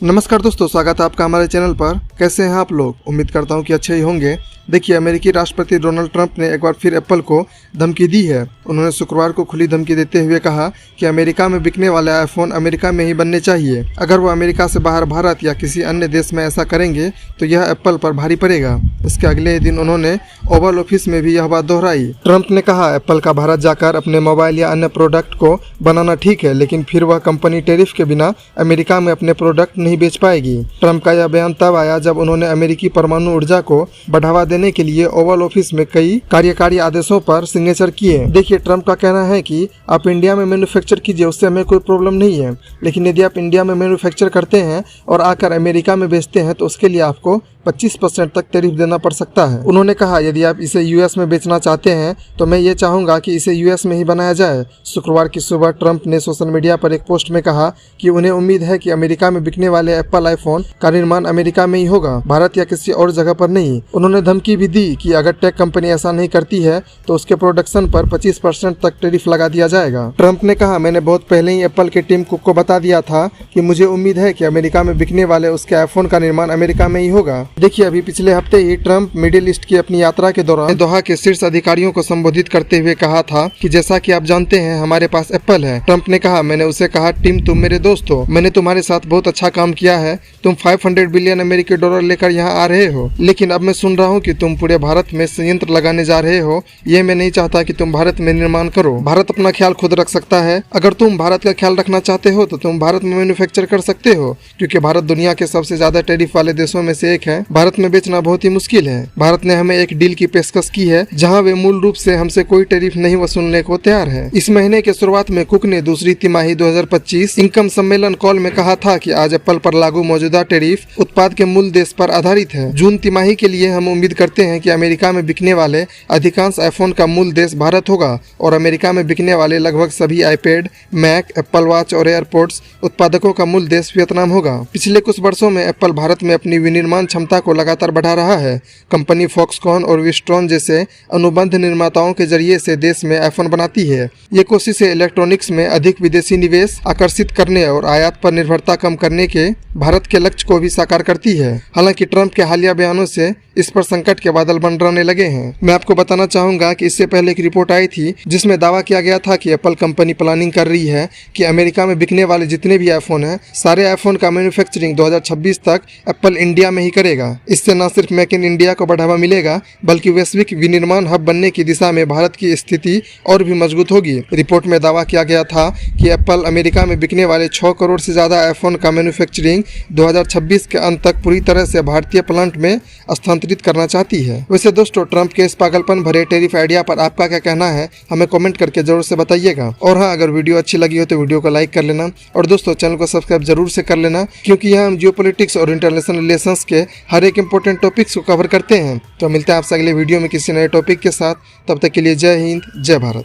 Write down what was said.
नमस्कार दोस्तों, स्वागत है आपका हमारे चैनल पर। कैसे हैं आप लोग? उम्मीद करता हूं कि अच्छे ही होंगे। देखिए, अमेरिकी राष्ट्रपति डोनाल्ड ट्रंप ने एक बार फिर एप्पल को धमकी दी है। उन्होंने शुक्रवार को खुली धमकी देते हुए कहा कि अमेरिका में बिकने वाले आईफोन अमेरिका में ही बनने चाहिए। अगर वो अमेरिका से बाहर भारत या किसी अन्य देश में ऐसा करेंगे तो यह एप्पल पर भारी पड़ेगा। इसके अगले ही दिन उन्होंने ओवल ऑफिस में भी यह बात दोहराई। ट्रंप ने कहा, एप्पल का भारत जाकर अपने मोबाइल या अन्य प्रोडक्ट को बनाना ठीक है, लेकिन फिर वह कंपनी टैरिफ के बिना अमेरिका में अपने प्रोडक्ट नहीं बेच पाएगी। ट्रंप का यह बयान तब आया जब उन्होंने अमेरिकी परमाणु ऊर्जा को बढ़ावा देने के लिए ओवल ऑफिस में कई कार्यकारी आदेशों पर सिग्नेचर किए। देखिए, ट्रंप का कहना है कि आप इंडिया में मैन्युफैक्चर कीजिए, उससे हमें कोई प्रॉब्लम नहीं है, लेकिन यदि आप इंडिया में मैन्युफैक्चर करते हैं और आकर अमेरिका में बेचते हैं तो उसके लिए आपको 25% तक टैरिफ देना पड़ सकता है। उन्होंने कहा, यदि आप इसे यूएस में बेचना चाहते हैं तो मैं ये चाहूंगा कि इसे यूएस में ही बनाया जाए। शुक्रवार की सुबह ट्रंप ने सोशल मीडिया पर एक पोस्ट में कहा कि उन्हें उम्मीद है कि अमेरिका में बिकने वाले एप्पल आईफोन का निर्माण अमेरिका में ही होगा, भारत या किसी और जगह पर नहीं। उन्होंने धमकी भी दी कि अगर टेक कंपनी ऐसा नहीं करती है तो उसके प्रोडक्शन पर 25% तक टैरिफ लगा दिया जाएगा। ट्रंप ने कहा, मैंने बहुत पहले ही एप्पल की टीम कुक को बता दिया था कि मुझे उम्मीद है कि अमेरिका में बिकने वाले उसके आईफोन का निर्माण अमेरिका में ही होगा। देखिए, अभी पिछले हफ्ते ही ट्रंप मिडिल ईस्ट की अपनी यात्रा के दौरान दोहा के शीर्ष अधिकारियों को संबोधित करते हुए कहा था कि जैसा कि आप जानते हैं, हमारे पास एप्पल है। ट्रंप ने कहा, मैंने उसे कहा, टीम तुम मेरे दोस्त हो, मैंने तुम्हारे साथ बहुत अच्छा काम किया है, तुम 500 बिलियन अमेरिकी डॉलर लेकर यहाँ आ रहे हो, लेकिन अब मैं सुन रहा हूँ कि तुम पूरे भारत में संयंत्र लगाने जा रहे हो। ये मैं नहीं चाहता कि तुम भारत में निर्माण करो। भारत अपना ख्याल खुद रख सकता है। अगर तुम भारत का ख्याल रखना चाहते हो तो तुम भारत में मैन्युफैक्चर कर सकते हो, क्योंकि भारत दुनिया के सबसे ज्यादा टैरिफ वाले देशों में से एक है। भारत में बेचना बहुत ही मुश्किल है। भारत ने हमें एक डील की पेशकश की है जहां वे मूल रूप से हमसे कोई टैरिफ नहीं वसूलने को तैयार है। इस महीने के शुरुआत में कुक ने दूसरी तिमाही 2025 इनकम सम्मेलन कॉल में कहा था कि आज एप्पल पर लागू मौजूदा टैरिफ उत्पाद के मूल देश पर आधारित है। जून तिमाही के लिए हम उम्मीद करते हैं कि अमेरिका में बिकने वाले अधिकांश आईफोन का मूल देश भारत होगा और अमेरिका में बिकने वाले लगभग सभी आईपैड, मैक, एप्पल वॉच और एयरपोर्ट्स उत्पादकों का मूल देश वियतनाम होगा। पिछले कुछ वर्षों में एप्पल भारत में अपनी विनिर्माण क्षमता को लगातार बढ़ा रहा है। कंपनी फॉक्सकॉन और विस्ट्रॉन जैसे अनुबंध निर्माताओं के जरिए से देश में आईफोन बनाती है। ये कोशिश इलेक्ट्रॉनिक्स में अधिक विदेशी निवेश आकर्षित करने और आयात पर निर्भरता कम करने के भारत के लक्ष्य को भी साकार करती है। हालांकि ट्रंप के हालिया बयानों से इस पर संकट के बादल मंडराने लगे हैं। मैं आपको बताना चाहूंगा कि इससे पहले एक रिपोर्ट आई थी जिसमें दावा किया गया था कि एप्पल कंपनी प्लानिंग कर रही है कि अमेरिका में बिकने वाले जितने भी आईफोन हैं, सारे आईफोन का मैन्युफैक्चरिंग 2026 तक एप्पल इंडिया में ही करेगा। इससे न सिर्फ मेक इन इंडिया को बढ़ावा मिलेगा, बल्कि वैश्विक विनिर्माण हब बनने की दिशा में भारत की स्थिति और भी मजबूत होगी। रिपोर्ट में दावा किया गया था कि एप्पल अमेरिका में बिकने वाले 6 करोड़ से ज्यादा आईफोन का मैन्युफैक्चरिंग 2026 के अंत तक पूरी तरह से भारतीय प्लांट में स्थानांतरित करना चाहती है। वैसे दोस्तों, ट्रंप के इस पागलपन भरे टैरिफ आइडिया पर आपका क्या कहना है, हमें कमेंट करके जरूर से बताइएगा। और हाँ, अगर वीडियो अच्छी लगी हो तो वीडियो को लाइक कर लेना और दोस्तों चैनल को सब्सक्राइब जरूर से कर लेना, क्योंकि यहाँ हम जियोपॉलिटिक्स और इंटरनेशनल रिलेशंस के हर एक इंपॉर्टेंट टॉपिक्स को कवर करते हैं। तो मिलते हैं आपसे अगले वीडियो में किसी नए टॉपिक के साथ। तब तक के लिए जय हिंद, जय भारत।